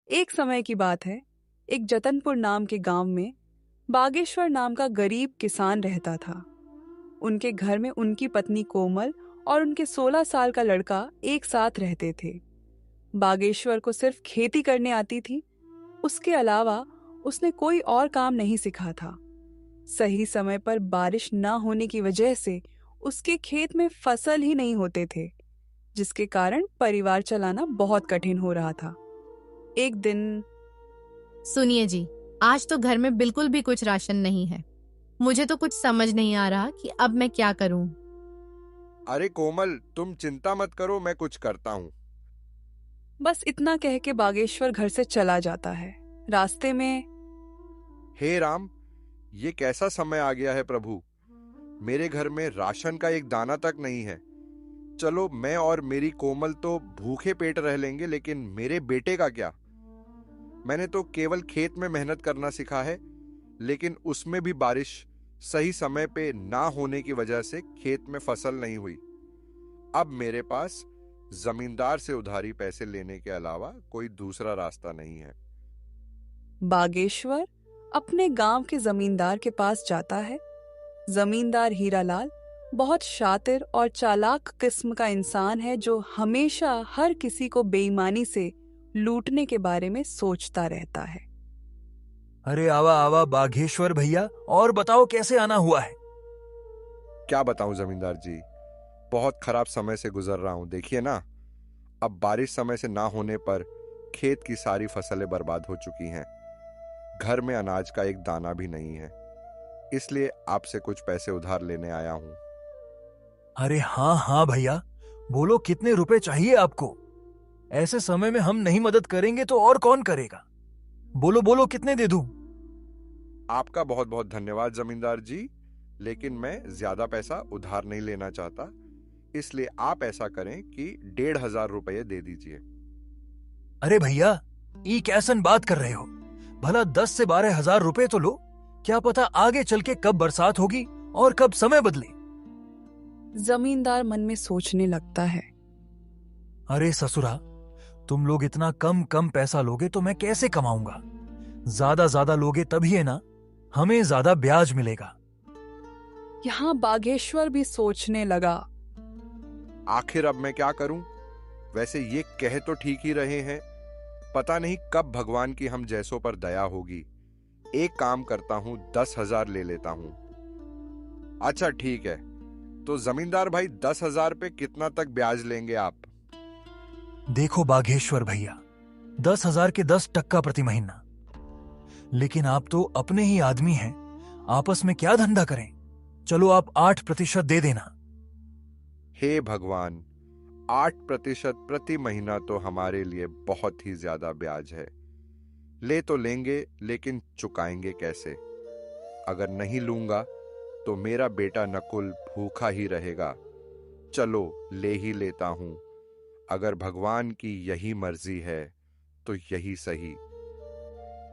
एक समय की बात है। एक जतनपुर नाम के गांव में बागेश्वर नाम का गरीब किसान रहता था। उनके घर में उनकी पत्नी कोमल और उनके 16 साल का लड़का एक साथ रहते थे। बागेश्वर को सिर्फ खेती करने आती थी। उसके अलावा उसने कोई और काम नहीं सीखा था। सही समय पर बारिश न होने की वजह से उसके खेत में फसल ही नहीं होते थे, जिसके कारण परिवार चलाना बहुत कठिन हो रहा था। एक दिन सुनिए जी, आज तो घर में बिल्कुल भी कुछ राशन नहीं है। मुझे तो कुछ समझ नहीं आ रहा कि अब मैं क्या करूं। अरे कोमल, तुम चिंता मत करो, मैं कुछ करता हूँ। बस इतना कह के बागेश्वर घर से चला जाता है। रास्ते में हे राम, ये कैसा समय आ गया है प्रभु। मेरे घर में राशन का एक दाना तक नहीं है। चलो, मैं और मेरी कोमल तो भूखे पेट रह लेंगे, लेकिन मेरे बेटे का क्या। मैंने तो केवल खेत में मेहनत करना सीखा है, लेकिन उसमें भी बारिश सही समय पे ना होने की वजह से खेत में फसल नहीं हुई। अब मेरे पास जमींदार से उधारी पैसे लेने के अलावा कोई दूसरा रास्ता नहीं है। बागेश्वर अपने गांव के जमींदार के पास जाता है। जमींदार हीरालाल बहुत शातिर और चालाक किस्म का इंसान है, जो हमेशा हर किसी को बेईमानी से लूटने के बारे में सोचता रहता है। अरे आवा आवा बाघेश्वर भैया, और बताओ कैसे आना हुआ है। क्या बताऊं जमींदार जी, बहुत खराब समय से गुजर रहा हूं। देखिए ना, अब बारिश समय से ना होने पर खेत की सारी फसलें बर्बाद हो चुकी हैं। घर में अनाज का एक दाना भी नहीं है, इसलिए आपसे कुछ पैसे उधार लेने आया हूं। अरे हाँ हाँ भैया, बोलो कितने रुपए चाहिए आपको। ऐसे समय में हम नहीं मदद करेंगे तो और कौन करेगा। बोलो बोलो, कितने दे दूं। आपका बहुत बहुत धन्यवाद जमींदार जी, लेकिन मैं ज्यादा पैसा उधार नहीं लेना चाहता, इसलिए आप ऐसा करें कि 1,500 रुपये दे दीजिए। अरे भैया, ये कैसन बात कर रहे हो। भला 10 से 12 हजार रुपए तो लो। क्या पता आगे चल के कब बरसात होगी और कब समय बदले। जमींदार मन में सोचने लगता है। अरे ससुरा, तुम लोग इतना कम कम पैसा लोगे तो मैं कैसे कमाऊंगा। ज्यादा लोगे तभी है ना, हमें ज्यादा ब्याज मिलेगा। यहाँ बागेश्वर भी सोचने लगा। आखिर अब मैं क्या करूं। वैसे ये कह तो ठीक ही रहे हैं, पता नहीं कब भगवान की हम जैसों पर दया होगी। एक काम करता हूं, 10,000 ले लेता हूं। अच्छा ठीक है, तो जमींदार भाई 10,000 पे कितना तक ब्याज लेंगे आप। देखो बाघेश्वर भैया, 10,000 के 10% प्रति महीना। लेकिन आप तो अपने ही आदमी हैं, आपस में क्या धंधा करें। चलो आप 8% दे देना। हे भगवान, 8% प्रति महीना तो हमारे लिए बहुत ही ज्यादा ब्याज है। ले तो लेंगे, लेकिन चुकाएंगे कैसे। अगर नहीं लूंगा तो मेरा बेटा नकुल भूखा ही रहेगा। चलो ले ही लेता हूं। अगर भगवान की यही मर्जी है तो यही सही।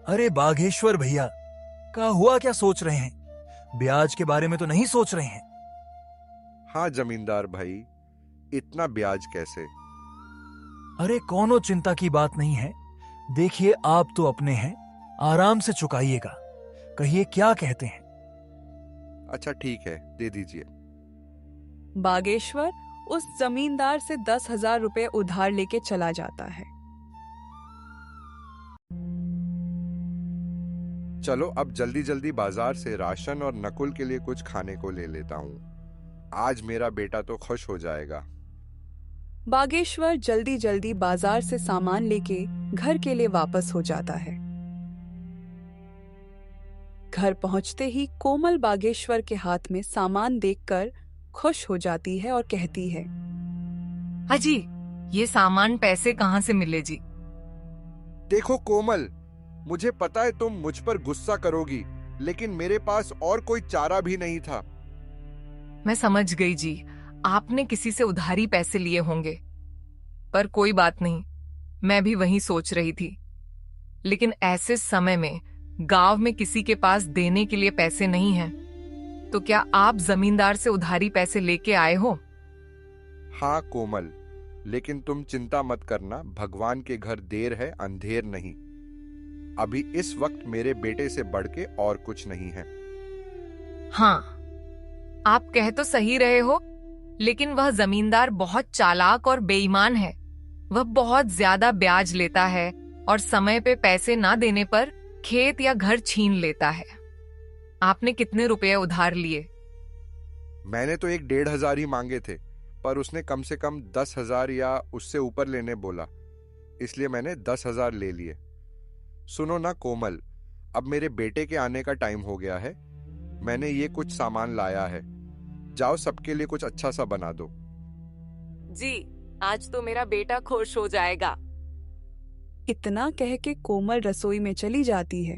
अरे बाघेश्वर भैया, क्या हुआ, क्या सोच रहे हैं। ब्याज के बारे में तो नहीं सोच रहे हैं। हाँ जमींदार भाई, इतना ब्याज कैसे। अरे कोनो चिंता की बात नहीं है। देखिए आप तो अपने हैं, आराम से चुकाइएगा। कहिए क्या कहते हैं। अच्छा ठीक है, दे दीजिए। बागेश्वर उस जमींदार से 10,000 रुपए उधार लेके चला जाता है। चलो अब जल्दी जल्दी बाजार से राशन और नकुल के लिए कुछ खाने को ले लेता हूं। आज मेरा बेटा तो खुश हो जाएगा। बागेश्वर जल्दी जल्दी बाजार से सामान लेके घर के लिए वापस हो जाता है। घर पहुंचते ही कोमल बागेश्वर के हाथ में सामान देखकर खुश हो जाती है और कहती है, अजी, ये सामान पैसे कहाँ से मिले जी। देखो कोमल, मुझे पता है तुम मुझ पर गुस्सा करोगी, लेकिन मेरे पास और कोई चारा भी नहीं था। मैं समझ गई जी, आपने किसी से उधारी पैसे लिए होंगे। पर कोई बात नहीं, मैं भी वही सोच रही थी। लेकिन ऐसे समय में गांव में किसी के पास देने के लिए पैसे नहीं हैं। तो क्या आप जमींदार से उधारी पैसे लेके आए हो? हाँ कोमल, लेकिन तुम चिंता मत करना, भगवान के घर देर है अंधेर नहीं। अभी इस वक्त मेरे बेटे से बढ़ के और कुछ नहीं है। हाँ, आप कह तो सही रहे हो, लेकिन वह जमींदार बहुत चालाक और बेईमान है। वह बहुत ज्यादा ब्याज लेता है और समय पे पैसे ना देने पर खेत या घर छीन लेता है। आपने कितने रुपए उधार लिए? मैंने तो 1,500 ही मांगे थे, पर उसने कम से कम 10,000 या उससे ऊपर लेने बोला, इसलिए मैंने 10,000 ले लिए। सुनो ना कोमल, अब मेरे बेटे के आने का टाइम हो गया है। मैंने ये कुछ सामान लाया है, जाओ सबके लिए कुछ अच्छा सा बना दो। जी, आज तो मेरा बेटा खुश हो जाएगा। इतना कह के कोमल रसोई में चली जाती है।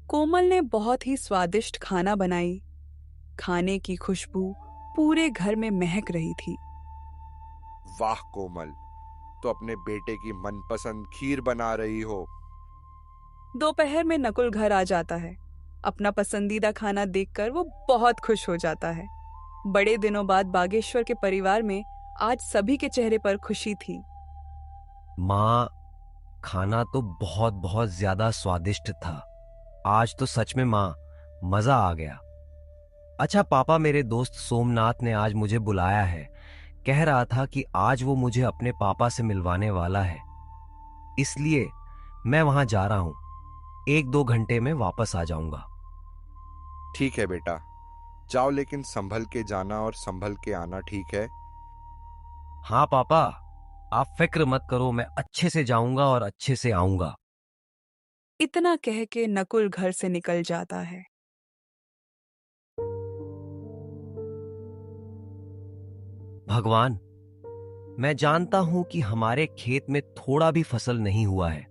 कोमल ने बहुत ही स्वादिष्ट खाना बनाई। खाने की खुशबू पूरे घर में महक रही थी। वाह कोमल, तो अपने बेटे की मनपसंद खीर बना रही हो। दोपहर में नकुल घर आ जाता है। अपना पसंदीदा खाना देखकर वो बहुत खुश हो जाता है। बड़े दिनों बाद बागेश्वर के परिवार में आज सभी के चेहरे पर खुशी थी। माँ, खाना तो बहुत बहुत ज्यादा स्वादिष्ट था। आज तो सच में माँ, मजा आ गया। अच्छा पापा, मेरे दोस्त सोमनाथ ने आज मुझे बुलाया है। कह रहा था कि आज वो मुझे अपने पापा से मिलवाने वाला है, इसलिए मैं वहां जा रहा हूं। 1-2 घंटे में वापस आ जाऊंगा। ठीक है बेटा, जाओ, लेकिन संभल के जाना और संभल के आना, ठीक है? हाँ पापा, आप फिक्र मत करो, मैं अच्छे से जाऊंगा और अच्छे से आऊंगा। इतना कह के नकुल घर से निकल जाता है। भगवान, मैं जानता हूं कि हमारे खेत में थोड़ा भी फसल नहीं हुआ है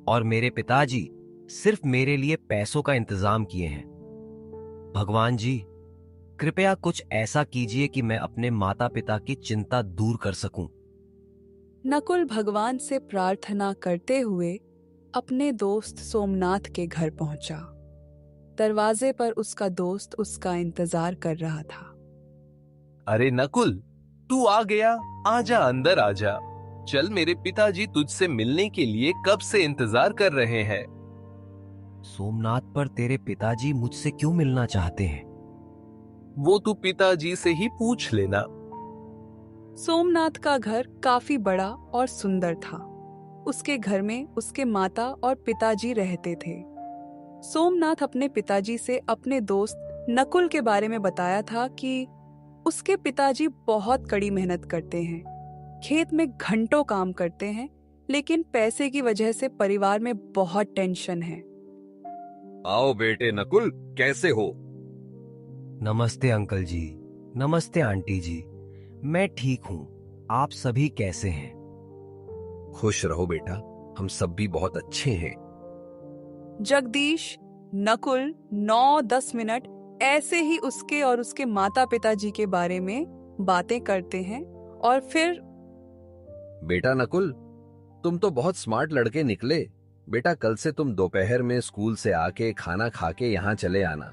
और मेरे पिताजी सिर्फ मेरे लिए पैसों का इंतजाम किए हैं। भगवान जी, कृपया कुछ ऐसा कीजिए कि मैं अपने माता पिता की चिंता दूर कर सकूं। नकुल भगवान से प्रार्थना करते हुए अपने दोस्त सोमनाथ के घर पहुंचा। दरवाजे पर उसका दोस्त उसका इंतजार कर रहा था। अरे नकुल, तू आ गया। आजा, अंदर आजा। चल, मेरे पिताजी तुझसे मिलने के लिए कब से इंतजार कर रहे हैं। सोमनाथ, पर तेरे पिताजी मुझसे क्यों मिलना चाहते हैं? वो तू पिताजी से ही पूछ लेना। सोमनाथ का घर काफी बड़ा और सुंदर था। उसके घर में उसके माता और पिताजी रहते थे। सोमनाथ अपने पिताजी से अपने दोस्त नकुल के बारे में बताया था कि उसके पिताजी बहुत कड़ी मेहनत करते हैं, खेत में घंटों काम करते हैं, लेकिन पैसे की वजह से परिवार में बहुत टेंशन है। आओ बेटे नकुल, कैसे हो? नमस्ते अंकल जी। नमस्ते आंटी जी। मैं ठीक हूं, आप सभी कैसे हैं? खुश रहो बेटा, हम सब भी बहुत अच्छे हैं। जगदीश, नकुल 9-10 मिनट ऐसे ही उसके और उसके माता पिताजी के बारे में बातें करते हैं और फिर बेटा नकुल, तुम तो बहुत स्मार्ट लड़के निकले। बेटा, कल से तुम दोपहर में स्कूल से आके खाना खा के यहाँ चले आना।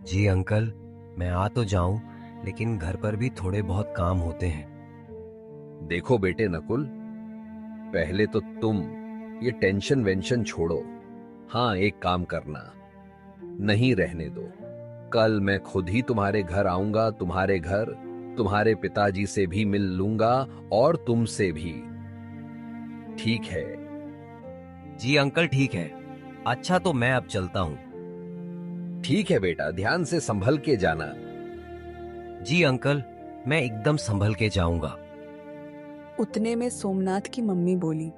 जी अंकल, मैं आ तो जाऊं, लेकिन घर पर भी थोड़े बहुत काम होते हैं। देखो बेटे नकुल, पहले तो तुम ये टेंशन वेंशन छोड़ो। हाँ, एक काम करना, नहीं रहने दो। कल मैं खुद ही तुम्हारे घर आऊंगा। तुम्हारे घर तुम्हारे पिताजी से भी मिल लूंगा और तुमसे भी, ठीक है? जी अंकल, ठीक है। अच्छा, तो मैं अब चलता हूं। ठीक है बेटा, ध्यान से संभल के जाना। जी अंकल, मैं एकदम संभल के जाऊंगा। उतने में सोमनाथ की मम्मी बोली,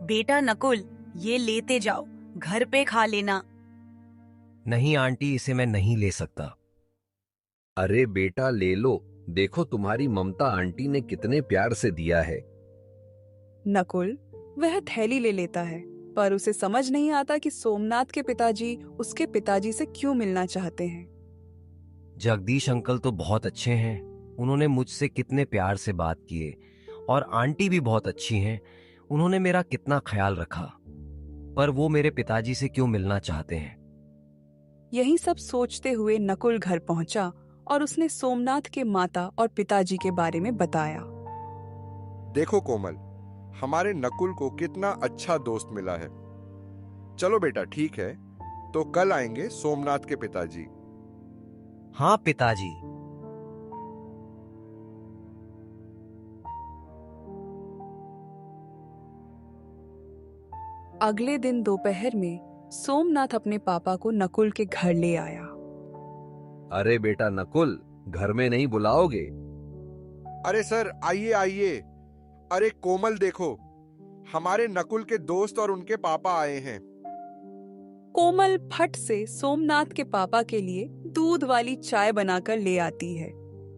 बेटा नकुल, ये लेते जाओ, घर पे खा लेना। नहीं आंटी, इसे मैं नहीं ले सकता। अरे बेटा, ले लो। देखो तुम्हारी ममता आंटी ने कितने प्यार से दिया है। नकुल वह थैली ले लेता है, पर उसे समझ नहीं आता कि सोमनाथ के पिताजी उसके पिताजी से क्यों मिलना चाहते हैं। जगदीश अंकल तो बहुत अच्छे हैं, उन्होंने मुझसे कितने प्यार से बात किए, और आंटी भी बहुत अच्छी हैं, उन्होंने मेरा कितना ख्याल रखा, पर वो मेरे पिताजी से क्यों मिलना चाहते हैं। यही सब सोचते हुए नकुल घर पहुंचा और उसने सोमनाथ के माता और पिताजी के बारे में बताया। देखो कोमल, हमारे नकुल को कितना अच्छा दोस्त मिला है। चलो बेटा, ठीक है, तो कल आएंगे सोमनाथ के पिताजी। हाँ पिताजी। अगले दिन दोपहर में सोमनाथ अपने पापा को नकुल के घर ले आया। अरे बेटा नकुल, घर में नहीं बुलाओगे? अरे सर, आइए आइए। अरे कोमल देखो, हमारे नकुल के दोस्त और उनके पापा आए हैं। कोमल फट से सोमनाथ के पापा के लिए दूध वाली चाय बनाकर ले आती है।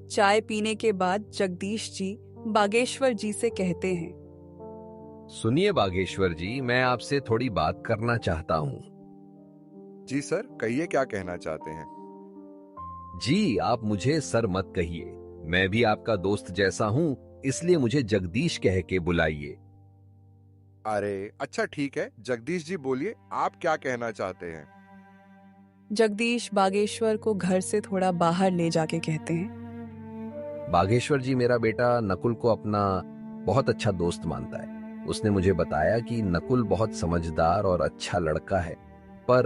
चाय पीने के बाद जगदीश जी बागेश्वर जी से कहते हैं, सुनिए बागेश्वर जी, मैं आपसे थोड़ी बात करना चाहता हूं। जी सर, कहिए क्या कहना चाहते हैं। जी, आप मुझे सर मत कहिए, मैं भी आपका दोस्त जैसा हूं, इसलिए मुझे जगदीश कह के बुलाइए। अरे अच्छा ठीक है, जगदीश जी बोलिए, आप क्या कहना चाहते हैं। जगदीश बागेश्वर को घर से थोड़ा बाहर ले जाके कहते हैं, बागेश्वर जी, मेरा बेटा नकुल को अपना बहुत अच्छा दोस्त मानता है। उसने मुझे बताया कि नकुल बहुत समझदार और अच्छा लड़का है, पर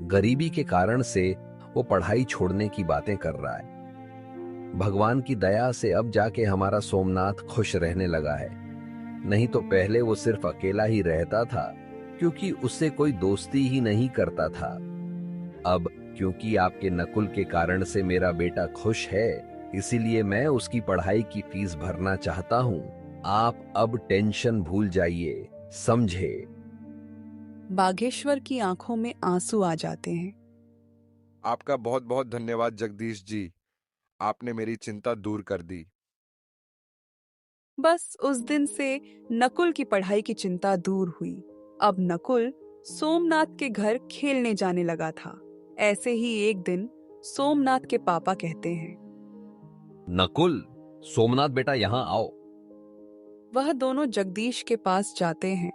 गरीबी के कारण से वो पढ़ाई छोड़ने की बातें कर रहा है। भगवान की दया से अब जाके हमारा सोमनाथ खुश रहने लगा है, नहीं तो पहले वो सिर्फ अकेला ही रहता था, क्योंकि उससे कोई दोस्ती ही नहीं करता था। अब क्योंकि आपके नकुल के कारण से मेरा बेटा खुश है, इसीलिए मैं उसकी पढ़ाई की फीस भरना चाहता हूं। आप अब टेंशन भूल जाइए, समझे? बागेश्वर की आंखों में आंसू आ जाते हैं। आपका बहुत बहुत धन्यवाद जगदीश जी, आपने मेरी चिंता दूर कर दी। बस उस दिन से नकुल की पढ़ाई की चिंता दूर हुई। अब नकुल सोमनाथ के घर खेलने जाने लगा था। ऐसे ही एक दिन सोमनाथ के पापा कहते हैं, नकुल, सोमनाथ बेटा यहां आओ। वह दोनों जगदीश के पास जाते हैं।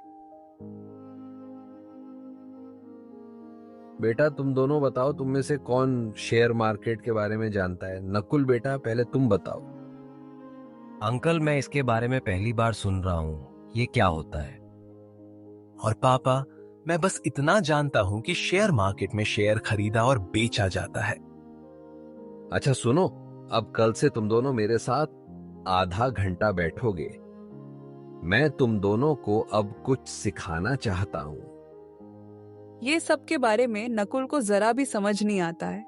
बेटा तुम दोनों बताओ, तुम में से कौन शेयर मार्केट के बारे में जानता है? नकुल बेटा, पहले तुम बताओ। अंकल, मैं इसके बारे में पहली बार सुन रहा हूँ, ये क्या होता है? और पापा, मैं बस इतना जानता हूं कि शेयर मार्केट में शेयर खरीदा और बेचा जाता है। अच्छा सुनो, अब कल से तुम दोनों मेरे साथ आधा घंटा बैठोगे। मैं तुम दोनों को अब कुछ सिखाना चाहता हूं। ये सब के बारे में नकुल को जरा भी समझ नहीं आता है,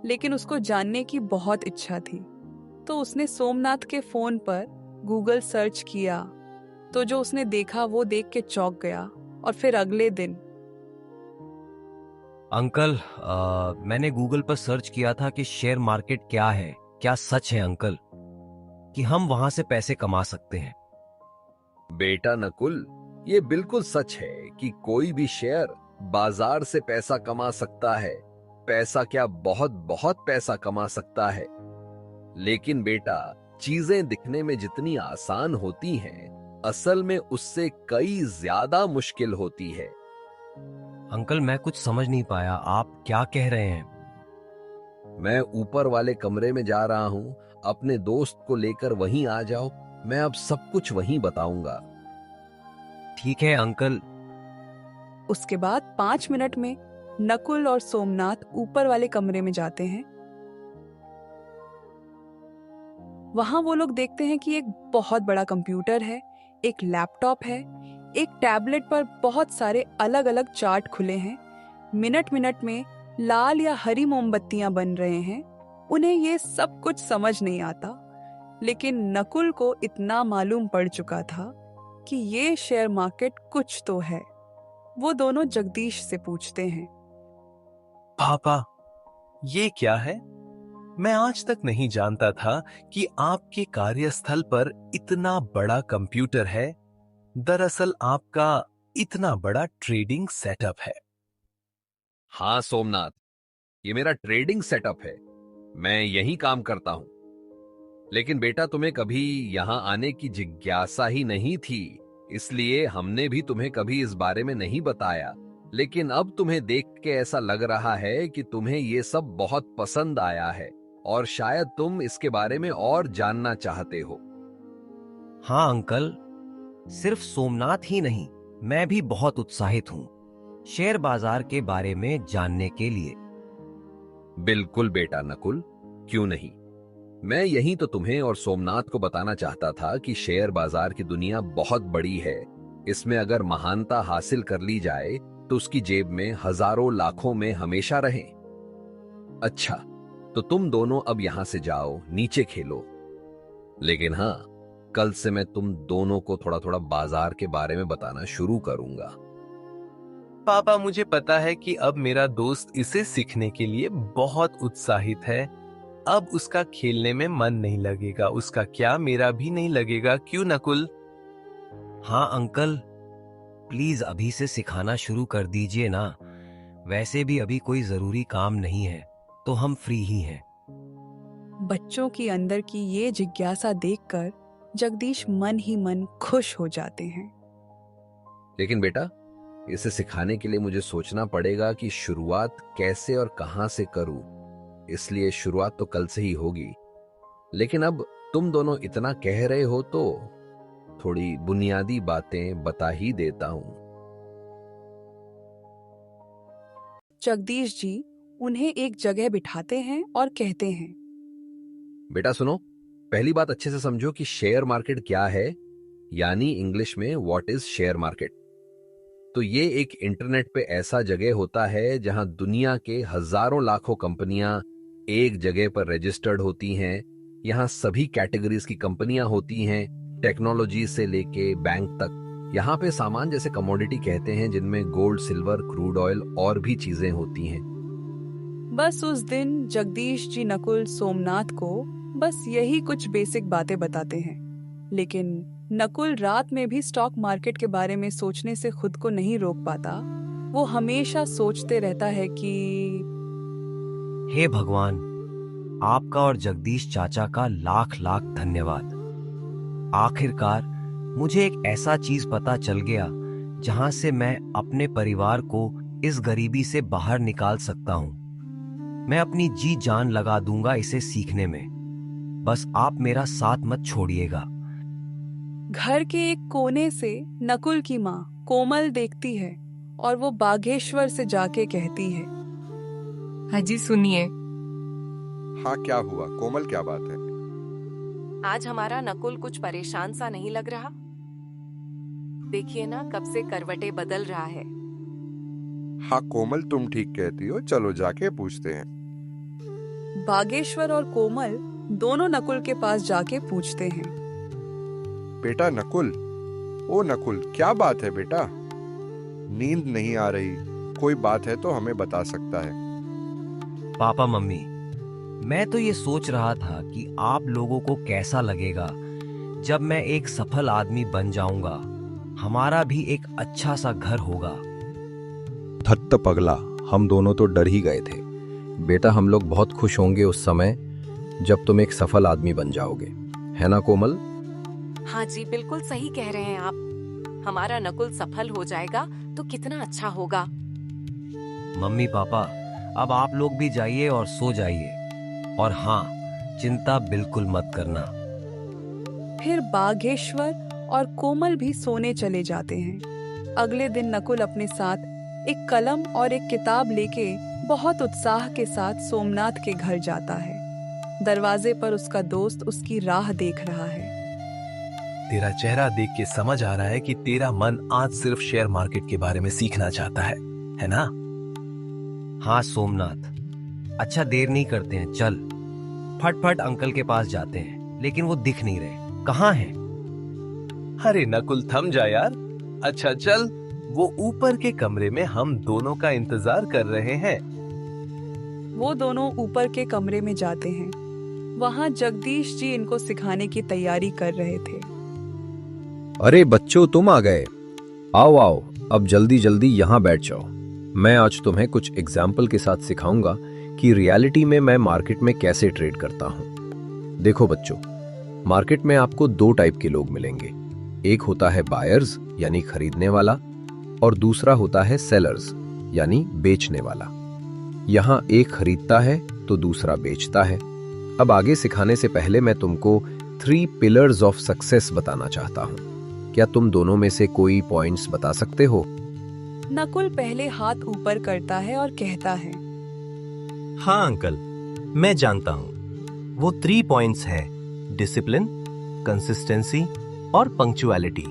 लेकिन उसको जानने की बहुत इच्छा थी। तो उसने सोमनाथ के फोन पर गूगल सर्च किया, तो जो उसने देखा वो देख के चौंक गया। और फिर अगले दिन अंकल, मैंने गूगल पर सर्च किया था कि शेयर मार्केट क्या है। क्या सच है अंकल कि हम वहां से पैसे कमा सकते हैं? बेटा नकुल, ये बिल्कुल सच है कि कोई भी शेयर बाजार से पैसा कमा सकता है। पैसा क्या, बहुत बहुत पैसा कमा सकता है। लेकिन बेटा, चीजें दिखने में जितनी आसान होती हैं, असल में उससे कई ज्यादा मुश्किल होती है। अंकल, मैं कुछ समझ नहीं पाया, आप क्या कह रहे हैं? मैं ऊपर वाले कमरे में जा रहा हूं, अपने दोस्त को लेकर वहीं आ जाओ, मैं अब सब कुछ वहीं बताऊंगा। ठीक है अंकल। उसके बाद 5 मिनट में नकुल और सोमनाथ ऊपर वाले कमरे में जाते हैं। वहां वो लोग देखते हैं कि एक बहुत बड़ा कंप्यूटर है, एक लैपटॉप है, एक टैबलेट पर बहुत सारे अलग अलग चार्ट खुले हैं। मिनट मिनट में लाल या हरी मोमबत्तियां बन रहे हैं। उन्हें ये सब कुछ समझ नहीं आता, लेकिन नकुल को इतना मालूम पड़ चुका था कि ये शेयर मार्केट कुछ तो है। वो दोनों जगदीश से पूछते हैं, पापा, ये क्या है? मैं आज तक नहीं जानता था कि आपके कार्यस्थल पर इतना बड़ा कंप्यूटर है। दरअसल आपका इतना बड़ा ट्रेडिंग सेटअप है। हाँ सोमनाथ, ये मेरा ट्रेडिंग सेटअप है, मैं यही काम करता हूं। लेकिन बेटा, तुम्हें कभी यहां आने की जिज्ञासा ही नहीं थी, इसलिए हमने भी तुम्हें कभी इस बारे में नहीं बताया। लेकिन अब तुम्हें देख के ऐसा लग रहा है कि तुम्हें ये सब बहुत पसंद आया है और शायद तुम इसके बारे में और जानना चाहते हो। हाँ अंकल, सिर्फ सोमनाथ ही नहीं, मैं भी बहुत उत्साहित हूँ शेयर बाजार के बारे में जानने के लिए। बिल्कुल बेटा नकुल, क्यों नहीं। मैं यही तो तुम्हें और सोमनाथ को बताना चाहता था कि शेयर बाजार की दुनिया बहुत बड़ी है। इसमें अगर महानता हासिल कर ली जाए तो उसकी जेब में हजारों लाखों में हमेशा रहे। अच्छा, तो तुम दोनों अब यहां से जाओ, नीचे खेलो। लेकिन हाँ, कल से मैं तुम दोनों को थोड़ा थोड़ा बाजार के बारे में बताना शुरू करूंगा। पापा, मुझे पता है कि अब मेरा दोस्त इसे सीखने के लिए बहुत उत्साहित है। अब उसका खेलने में मन नहीं लगेगा। उसका क्या, मेरा भी नहीं लगेगा, क्यों नकुल? हाँ अंकल, प्लीज अभी से सिखाना शुरू कर दीजिए ना। वैसे भी अभी कोई जरूरी काम नहीं है, तो हम फ्री ही हैं। बच्चों की अंदर की ये जिज्ञासा देखकर जगदीश मन ही मन खुश हो जाते हैं। लेकिन बेटा, इसे सिखाने के लिए मुझे सोचना पड़ेगा कि शुरुआत कैसे और कहां से करूं। इसलिए शुरुआत तो कल से ही होगी। लेकिन अब तुम दोनों इतना कह रहे हो तो थोड़ी बुनियादी बातें बता ही देता हूं। जगदीश जी उन्हें एक जगह बिठाते हैं और कहते हैं, बेटा सुनो, पहली बात अच्छे से समझो कि शेयर मार्केट क्या है, यानी इंग्लिश में व्हाट इज शेयर मार्केट। तो ये एक इंटरनेट पे ऐसा जगह होता है जहां दुनिया के हजारों लाखों कंपनियां एक जगह पर रजिस्टर्ड होती हैं। यहां सभी कैटेगरीज की कंपनियां होती हैं, टेक्नोलॉजी से लेके बैंक तक। यहाँ पे सामान जैसे कमोडिटी कहते हैं, जिनमें गोल्ड, सिल्वर, क्रूड ऑयल और भी चीजें होती हैं। बस उस दिन जगदीश जी नकुल सोमनाथ को बस यही कुछ बेसिक बातें बताते हैं। लेकिन नकुल रात में भी स्टॉक मार्केट के बारे में सोचने से खुद को नहीं रोक पाता। वो हमेशा सोचते रहता है कि हे भगवान, आपका और जगदीश चाचा का लाख लाख धन्यवाद। आखिरकार मुझे एक ऐसा चीज पता चल गया जहां से मैं अपने परिवार को इस गरीबी से बाहर निकाल सकता हूं। मैं अपनी जी जान लगा दूंगा इसे सीखने में। बस आप मेरा साथ मत छोड़िएगा। घर के एक कोने से नकुल की माँ कोमल देखती है और वो बागेश्वर से जाके कहती है, हाजी सुनिए। हाँ, क्या हुआ कोमल, क्या बात है? आज हमारा नकुल कुछ परेशान सा नहीं लग रहा? देखिए ना, कब से करवटें बदल रहा है। हाँ कोमल, तुम ठीक कहती हो, चलो जाके पूछते हैं। बागेश्वर और कोमल दोनों नकुल के पास जाके पूछते हैं, बेटा नकुल, ओ नकुल, क्या बात है बेटा? नींद नहीं आ रही, कोई बात है तो हमें बता सकता है। पापा मम्मी, मैं तो ये सोच रहा था कि आप लोगों को कैसा लगेगा जब मैं एक सफल आदमी बन जाऊंगा। हमारा भी एक अच्छा सा घर होगा। धत्त पगला, हम दोनों तो डर ही गए थे। बेटा, हम लोग बहुत खुश होंगे उस समय जब तुम एक सफल आदमी बन जाओगे, है ना कोमल? हाँ जी, बिल्कुल सही कह रहे हैं आप। हमारा नकुल सफल हो जाएगा तो कितना अच्छा होगा। मम्मी पापा, अब आप लोग भी जाइए और सो जाइए। और हाँ, चिंता बिल्कुल मत करना। फिर बागेश्वर और कोमल भी सोने चले जाते हैं। अगले दिन नकुल अपने साथ एक कलम और एक किताब लेके बहुत उत्साह के साथ सोमनाथ के घर जाता है। दरवाजे पर उसका दोस्त उसकी राह देख रहा है। तेरा चेहरा देख के समझ आ रहा है कि तेरा मन आज सिर्फ शेयर मार्केट के बारे में सीखना चाहता है ना? हाँ सोमनाथ, अच्छा देर नहीं करते हैं, चल फटफट अंकल के पास जाते हैं। लेकिन वो दिख नहीं रहे, कहाँ हैं? अरे नकुल, थम जा यार। अच्छा चल, वो ऊपर के कमरे में हम दोनों का इंतजार कर रहे हैं। वो दोनों ऊपर के कमरे में जाते हैं। वहाँ जगदीश जी इनको सिखाने की तैयारी कर रहे थे। अरे बच्चों, तुम आ गए। आओ आओ, अब जल्दी जल्दी यहाँ बैठ जाओ। मैं आज तुम्हें कुछ एग्जाम्पल के साथ सिखाऊंगा कि रियलिटी में मैं मार्केट में कैसे ट्रेड करता हूँ। देखो बच्चों, मार्केट में आपको दो टाइप के लोग मिलेंगे। एक होता है बायर्स यानी खरीदने वाला, और दूसरा होता है सेलर्स यानी बेचने वाला। यहाँ एक खरीदता है तो दूसरा बेचता है। अब आगे सिखाने से पहले मैं तुमको 3 पिलर्स ऑफ सक्सेस बताना चाहता हूँ। क्या तुम दोनों में से कोई पॉइंट्स बता सकते हो? नकुल पहले हाथ ऊपर करता है और कहता है, हाँ अंकल, मैं जानता हूँ। वो 3 पॉइंट्स है, डिसिप्लिन, कंसिस्टेंसी और पंक्चुअलिटी।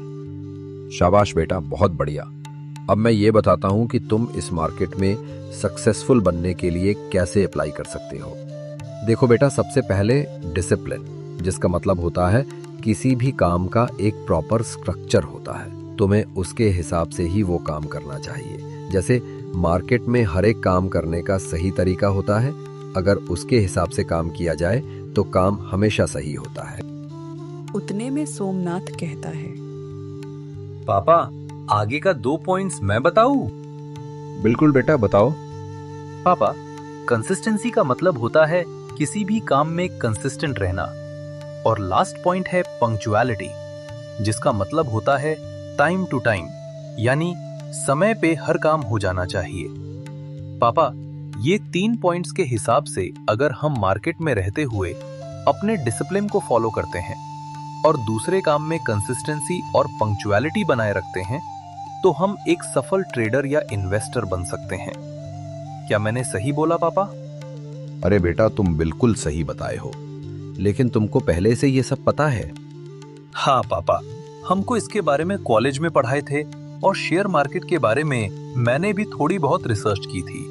शाबाश बेटा, बहुत बढ़िया। अब मैं ये बताता हूँ कि तुम इस मार्केट में सक्सेसफुल बनने के लिए कैसे अप्लाई कर सकते हो। देखो बेटा, सबसे पहले डिसिप्लिन, जिसका मतलब होता है किसी भी काम का एक प्रॉपर स्ट्रक्चर होता है। तुम्हें उसके हिसाब से ही वो काम करना चाहिए। जैसे मार्केट में हर एक काम करने का सही तरीका होता है। अगर उसके हिसाब से काम किया जाए तो काम हमेशा सही होता है। उतने में सोमनाथ कहता है, पापा, आगे का 2 पॉइंट्स मैं बताऊं? बिल्कुल बेटा, बताओ। पापा, कंसिस्टेंसी का मतलब होता है किसी भी काम में कंसिस्टेंट रहना, और लास्ट पॉइंट है पंक्चुअलिटी, जिसका मतलब होता है टाइम टू टाइम, यानी समय पे हर काम हो जाना चाहिए। पापा, ये 3 पॉइंट्स के हिसाब से अगर हम मार्केट में रहते हुए अपने डिसिप्लिन को फॉलो करते हैं और दूसरे काम में कंसिस्टेंसी और पंक्चुअलिटी बनाए रखते हैं, तो हम एक सफल ट्रेडर या इन्वेस्टर बन सकते हैं। क्या मैंने सही बोला पापा? अरे बेटा, तुम बिल्कुल सही बताए हो, लेकिन तुमको पहले से ये सब पता है? हाँ पापा, हमको इसके बारे में कॉलेज में पढ़ाए थे और शेयर मार्केट के बारे में मैंने भी थोड़ी बहुत रिसर्च की थी।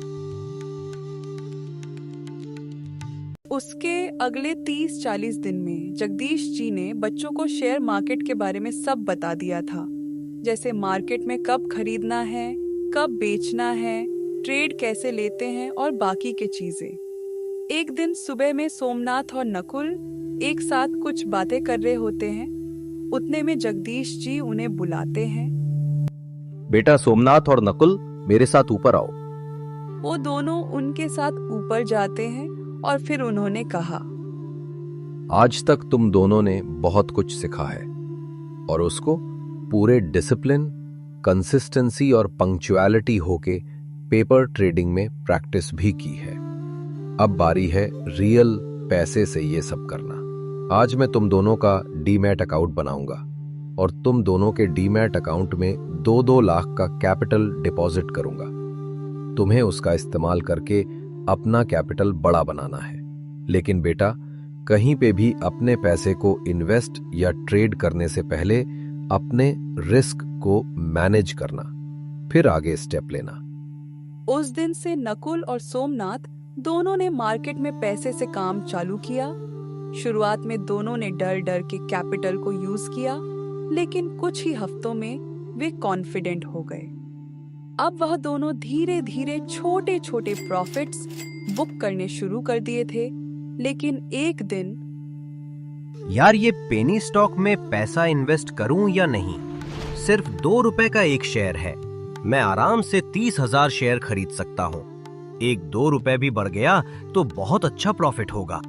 उसके अगले 30-40 दिन में जगदीश जी ने बच्चों को शेयर मार्केट के बारे में सब बता दिया था। जैसे मार्केट में कब खरीदना है, कब बेचना है, ट्रेड कैसे लेते हैं और बाकी के चीजें। एक दिन सुबह में सोमनाथ और नकुल एक साथ कुछ बातें कर रहे होते हैं। उतने में जगदीश जी उन्हें बुलाते हैं। बेटा सोमनाथ और नकुल, मेरे साथ ऊपर आओ। वो दोनों उनके साथ ऊपर जाते हैं और फिर उन्होंने कहा, आज तक तुम दोनों ने बहुत कुछ सीखा है और उसको पूरे डिसिप्लिन, कंसिस्टेंसी और पंक्चुअलिटी होके पेपर ट्रेडिंग में प्रैक्टिस भी की है। अब बारी है रियल पैसे से ये सब करना। आज मैं तुम दोनों का डीमैट अकाउंट बनाऊंगा और तुम दोनों के डीमैट अकाउंट में 2-2 लाख का कैपिटल डिपॉजिट करूंगा। तुम्हें उसका इस्तेमाल करके अपना कैपिटल बड़ा बनाना है। लेकिन बेटा, कहीं पे भी अपने पैसे को इन्वेस्ट या ट्रेड करने से पहले अपने रिस्क को मैनेज करना, फिर आगे स्टेप लेना। उस दिन से नकुल और सोमनाथ दोनों ने मार्केट में पैसे से काम चालू किया। शुरुआत में दोनों ने डर डर के कैपिटल को यूज किया, लेकिन कुछ ही हफ्तों में वे कॉन्फिडेंट हो गए। अब वह दोनों धीरे धीरे छोटे छोटे प्रॉफिट्स बुक करने शुरू कर दिए थे। लेकिन एक दिन, यार ये पेनी स्टॉक में पैसा इन्वेस्ट करूं या नहीं? सिर्फ 2 रुपए का एक शेयर है, मैं आराम से 30,000 शेयर खरीद सकता हूं। 1-2 रुपए भी बढ़ गया तो बहुत अच्छा प्रॉफिट होगा।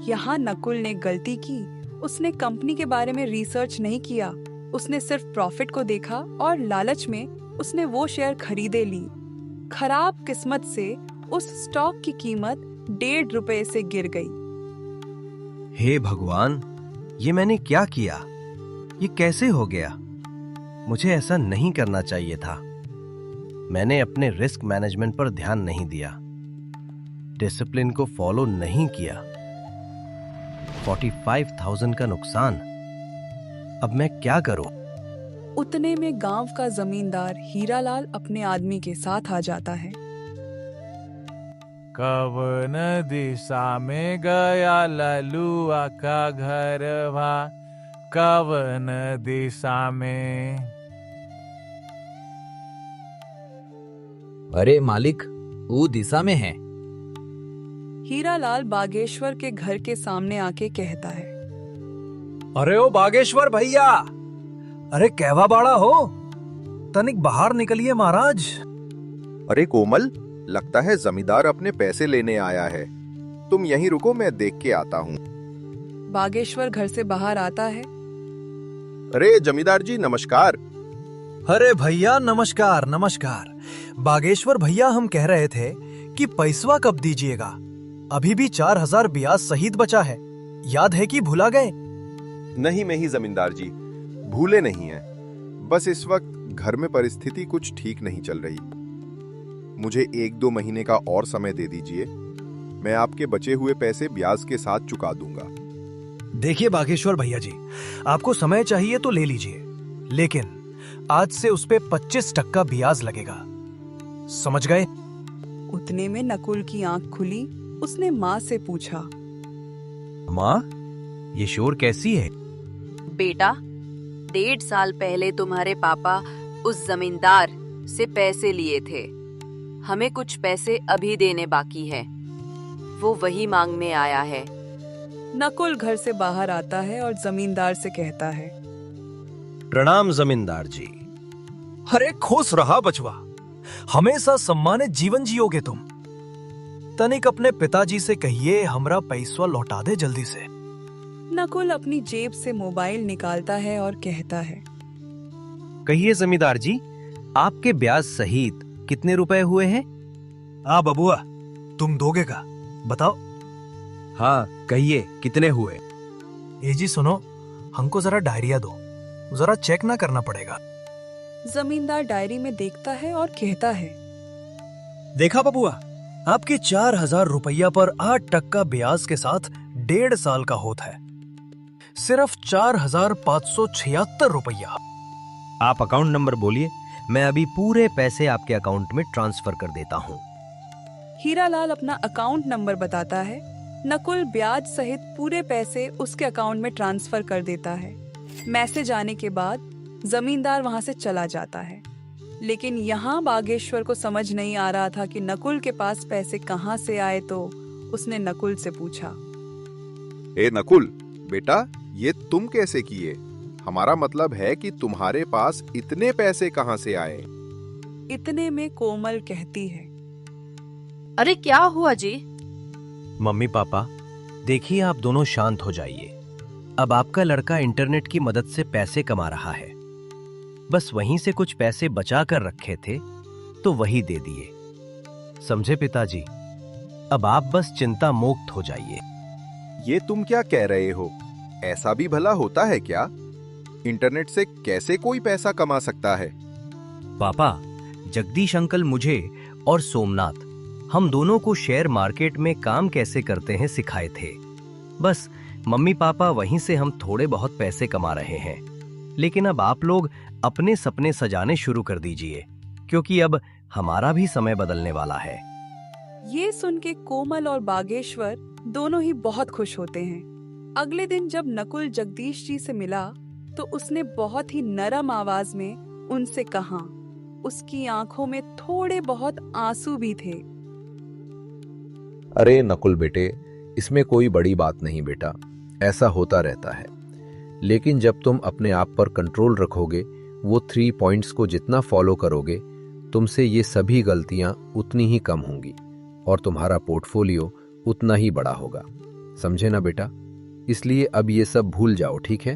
यहाँ नकुल ने गलती की। उसने कंपनी के बारे में रिसर्च नहीं किया। उसने सिर्फ प्रॉफिट को देखा और लालच में उसने वो शेयर खरीदे ली। खराब किस्मत से उस स्टॉक की कीमत 1.5 रुपए से गिर गई। हे भगवान, ये मैंने क्या किया? ये कैसे हो गया? मुझे ऐसा नहीं करना चाहिए था। मैंने अपने रिस्क मैनेजमेंट पर ध्यान नहीं दिया, डिसिप्लिन को फॉलो नहीं किया। 45,000 का नुकसान। अब मैं क्या करूं? उतने में गांव का जमींदार हीरालाल अपने आदमी के साथ आ जाता है। कवन दिशा में गया ललुआ का घरवा, कवन दिशा में? अरे मालिक, वो दिशा में है। हीरालाल बागेश्वर के घर के सामने आके कहता है, अरे ओ बागेश्वर भैया, अरे कहवा बाड़ा हो, तनिक बाहर निकलिए महाराज। अरे कोमल, लगता है जमींदार अपने पैसे लेने आया है। तुम यहीं रुको, मैं देख के आता हूँ। बागेश्वर घर से बाहर आता है। अरे जमींदार जी, नमस्कार। अरे भैया नमस्कार नमस्कार। बागेश्वर भैया, हम कह रहे थे कि पैसवा कब दीजिएगा? अभी भी 4,000 ब्याज सहित बचा है, याद है कि भुला गए? नहीं नहीं जमींदार जी, भूले नहीं हैं। बस इस वक्त घर में परिस्थिति कुछ ठीक नहीं चल रही। मुझे 1-2 महीने का और समय दे दीजिए, मैं आपके बचे हुए पैसे ब्याज के साथ चुका दूंगा। देखिए बागेश्वर भैया जी, आपको समय चाहिए तो ले लीजिए, लेकिन आज से उस पे 25% ब्याज लगेगा, समझ गए? उतने में नकुल की आंख खुली। उसने माँ से पूछा, माँ, ये शोर कैसी है? बेटा, 1.5 साल पहले तुम्हारे पापा उस जमींदार से पैसे लिए थे। हमें कुछ पैसे अभी देने बाकी है, वो वही मांगने आया है। नकुल घर से बाहर आता है और जमींदार से कहता है, प्रणाम जमींदार जी। अरे खुश रहा बचवा, हमेशा सम्मानित जीवन जियोगे तुम। तनिक अपने पिताजी से कहिए हमरा पैसा लौटा दे जल्दी से। नकुल अपनी जेब से मोबाइल निकालता है और कहता है, कहिए जमींदार जी, आपके ब्याज सहित कितने रुपए हुए हैं? हाँ बबुआ, तुम दोगे का बताओ। हाँ कहिए, कितने हुए? ए जी सुनो, हमको जरा डायरिया दो, जरा चेक ना करना पड़ेगा। जमींदार डायरी में देखता है और कहता है, देखा बबुआ, आपके 4,000 रुपया पर 8% ब्याज के साथ 1.5 साल का होता है, सिर्फ 4,576 रुपया। आप अकाउंट नंबर बोलिए, मैं अभी पूरे पैसे आपके अकाउंट में ट्रांसफर कर देता हूँ। हीरालाल अपना अकाउंट नंबर बताता है। नकुल ब्याज सहित पूरे पैसे उसके अकाउंट में ट्रांसफर कर देता है। मैसेज आने के बाद जमींदार वहां से चला जाता है, लेकिन यहाँ बागेश्वर को समझ नहीं आ रहा था कि नकुल के पास पैसे कहाँ से आए। तो उसने नकुल से पूछा, ए नकुल बेटा, ये तुम कैसे किए? हमारा मतलब है कि तुम्हारे पास इतने पैसे कहाँ से आए? इतने में कोमल कहती है, अरे क्या हुआ जी? मम्मी पापा, देखिए आप दोनों शांत हो जाइए। अब आपका लड़का इंटरनेट की मदद से पैसे कमा रहा है, बस वहीं से कुछ पैसे बचा कर रखे थे तो वही दे दिए, समझे पिताजी? अब आप बस चिंता मुक्त हो जाइए। ये तुम क्या कह रहे हो? ऐसा भी भला होता है क्या? इंटरनेट से कैसे कोई पैसा कमा सकता है? पापा, जगदीश अंकल मुझे और सोमनाथ, हम दोनों को शेयर मार्केट में काम कैसे करते हैं सिखाए थे। बस मम्मी पापा वहीं से हम थोड़े बहुत पैसे कमा रहे हैं। लेकिन अब आप लोग अपने सपने सजाने शुरू कर दीजिए, क्योंकि अब हमारा भी समय बदलने वाला है। ये सुन के कोमल और बागेश्वर दोनों ही बहुत खुश होते हैं। अगले दिन जब नकुल जगदीश जी से मिला तो उसने बहुत ही नरम आवाज में उनसे कहा। उसकी आंखों में थोड़े बहुत आंसू भी थे। अरे नकुल बेटे, इसमें कोई बड़ी बात नहीं बेटा, ऐसा होता रहता है। लेकिन जब तुम अपने आप पर कंट्रोल रखोगे, वो 3 पॉइंट्स को जितना फॉलो करोगे, तुमसे ये सभी गलतियां उतनी ही कम होंगी और तुम्हारा पोर्टफोलियो उतना ही बड़ा होगा, समझे ना बेटा? इसलिए अब ये सब भूल जाओ, ठीक है?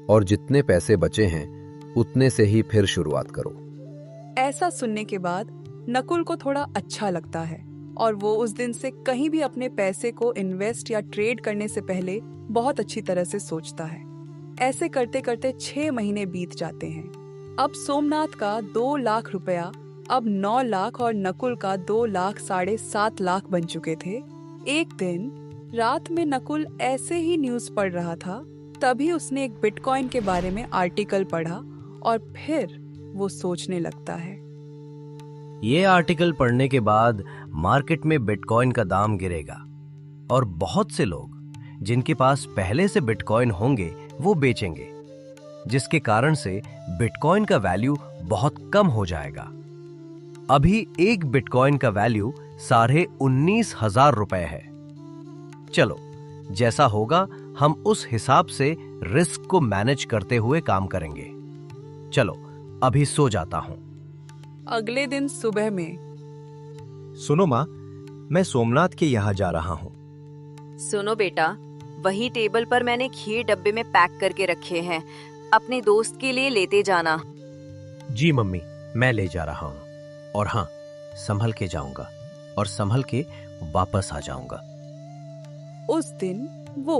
और जितने पैसे बचे हैं उतने से ही फिर शुरुआत करो। ऐसा सुनने के बाद नकुल को थोड़ा अच्छा लगता है और वो उस दिन से कहीं भी अपने पैसे को इन्वेस्ट या ट्रेड करने से पहले बहुत अच्छी तरह से सोचता है। ऐसे करते करते 6 महीने बीत जाते हैं। अब सोमनाथ का 2 लाख रुपया अब 9 लाख और नकुल का 2 लाख 7.5 लाख बन चुके थे। एक दिन रात में नकुल ऐसे ही न्यूज पढ़ रहा था, तभी उसने एक बिटकॉइन के बारे में आर्टिकल पढ़ा और फिर वो सोचने लगता है। ये आर्टिकल पढ़ने के बाद मार्केट में बिटकॉइन का दाम गिरेगा और बहुत से लोग जिनके पास पहले से बिटकॉइन होंगे वो बेचेंगे, जिसके कारण से बिटकॉइन का वैल्यू बहुत कम हो जाएगा। अभी एक बिटकॉइन का वैल्यू 19,500 रुपए है। चलो, जैसा होगा हम उस हिसाब से रिस्क को मैनेज करते हुए काम करेंगे। चलो, अभी सो जाता हूं। अगले दिन सुबह में, सुनो माँ, मैं सोमनाथ के यहाँ जा रहा हूँ। सुनो बेटा, वही टेबल पर मैंने खीर डब्बे में पैक करके रखे हैं, अपने दोस्त के लिए लेते जाना। जी मम्मी, मैं ले जा रहा हूँ। और हाँ, संभल के जाऊंगा और संभल के वापस आ जाऊंगा। उस दिन वो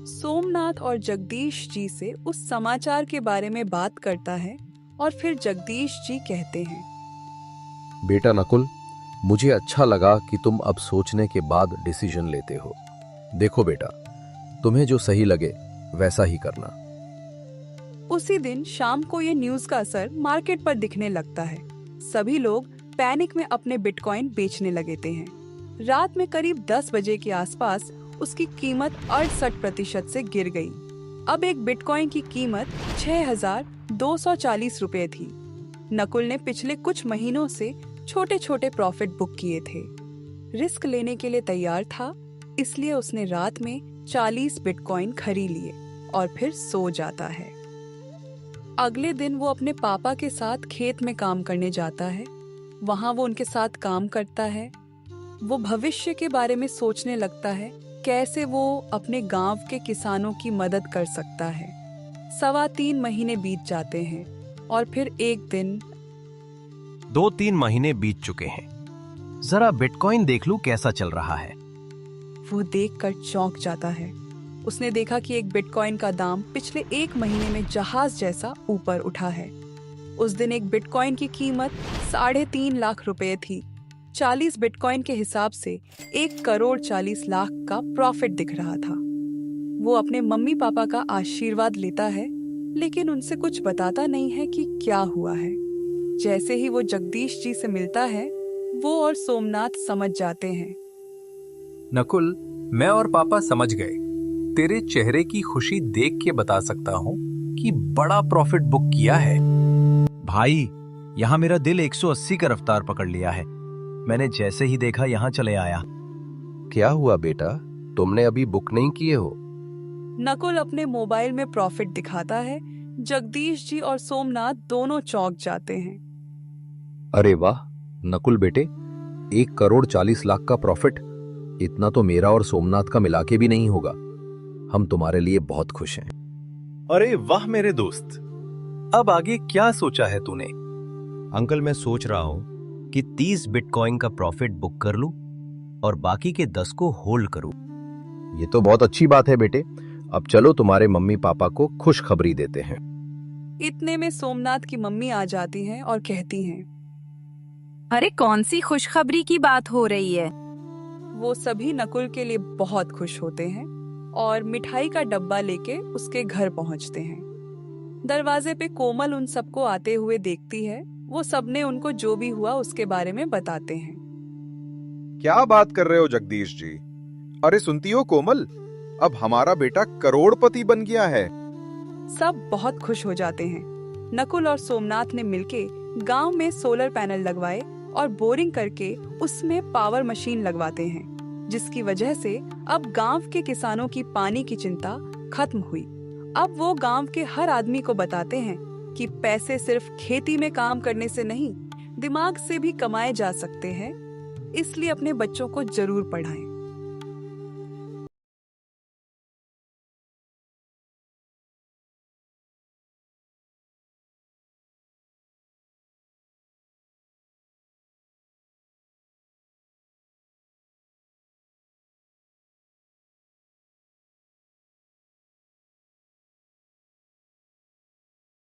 सोमनाथ और जगदीश जी से उस समाचार के बारे में बात करता है और फिर जगदीश जी कहते हैं, बेटा नकुल, मुझे अच्छा लगा कि तुम अब सोचने के बाद डिसीजन लेते हो। देखो बेटा, तुम्हें जो सही लगे वैसा ही करना। उसी दिन शाम को ये न्यूज का असर मार्केट पर दिखने लगता है। सभी लोग पैनिक में अपने बिटकॉइन बेचने लगे हैं। रात में करीब 10 बजे के आसपास उसकी कीमत 68% से गिर गई। अब एक बिटकॉइन की कीमत 6,240 रुपए थी। नकुल ने पिछले कुछ महीनों से छोटे छोटे प्रॉफिट बुक किए थे। रिस्क लेने के लिए तैयार था, इसलिए उसने रात में 40 बिटकॉइन खरीद लिए और फिर सो जाता है। अगले दिन वो अपने पापा के साथ खेत में काम करने जाता है। वहाँ वो उनके साथ काम करता है। वो भविष्य के बारे में सोचने लगता है, कैसे वो अपने गांव के किसानों की मदद कर सकता है। 3.25 महीने बीत जाते हैं और फिर एक दिन 2-3 महीने बीत चुके हैं। जरा बिटकॉइन देख लूं कैसा चल रहा है। वो देखकर चौंक जाता है। उसने देखा कि एक बिटकॉइन का दाम पिछले 1 महीने में जहाज जैसा ऊपर उठा है। उस दिन एक बिटकॉइन की कीमत 3.5 लाख रुपए थी। 40 बिटकॉइन के हिसाब से 1,40,00,000 का प्रॉफिट दिख रहा था। वो अपने मम्मी पापा का आशीर्वाद लेता है, लेकिन उनसे कुछ बताता नहीं है कि क्या हुआ है। जैसे ही वो जगदीश जी से मिलता है, वो और सोमनाथ समझ जाते हैं। नकुल, मैं और पापा समझ गए। तेरे चेहरे की खुशी देख के बता सकता हूँ कि बड़ा प्रॉफिट बुक किया है। भाई, यहाँ मेरा दिल 180 का रफ्तार पकड़ लिया है। मैंने जैसे ही देखा यहाँ चले आया। क्या हुआ बेटा, तुमने अभी बुक नहीं किए हो? नकुल अपने मोबाइल में प्रॉफिट दिखाता है। जगदीश जी और सोमनाथ दोनों चौंक जाते हैं। अरे वाह नकुल बेटे, 1,40,00,000 का प्रॉफिट, इतना तो मेरा और सोमनाथ का मिला के भी नहीं होगा। हम तुम्हारे लिए बहुत खुश हैं। अरे वाह मेरे दोस्त, अब आगे क्या सोचा है तूने? अंकल, मैं सोच रहा हूँ कि 30 बिटकॉइन का प्रॉफिट बुक कर लूं और बाकी के 10 को होल्ड करूं। ये तो बहुत अच्छी बात है बेटे। अब चलो तुम्हारे मम्मी पापा को खुशखबरी देते हैं। इतने में सोमनाथ की मम्मी आ जाती हैं और कहती हैं, अरे कौन सी खुशखबरी की बात हो रही है? वो सभी नकुल के लिए बहुत खुश होते हैं और मिठाई का डब्बा लेके उसके घर पहुंचते हैं। दरवाजे पे कोमल उन सबको आते हुए देखती है। वो सबने उनको जो भी हुआ उसके बारे में बताते हैं। क्या बात कर रहे हो जगदीश जी? अरे सुनती हो कोमल, अब हमारा बेटा करोड़पति बन गया है। सब बहुत खुश हो जाते हैं। नकुल और सोमनाथ ने मिलके गांव में सोलर पैनल लगवाए और बोरिंग करके उसमें पावर मशीन लगवाते हैं, जिसकी वजह से अब गांव के किसानों की पानी की चिंता खत्म हुई। अब वो गांव के हर आदमी को बताते हैं कि पैसे सिर्फ खेती में काम करने से नहीं, दिमाग से भी कमाए जा सकते हैं। इसलिए अपने बच्चों को जरूर पढ़ाएं।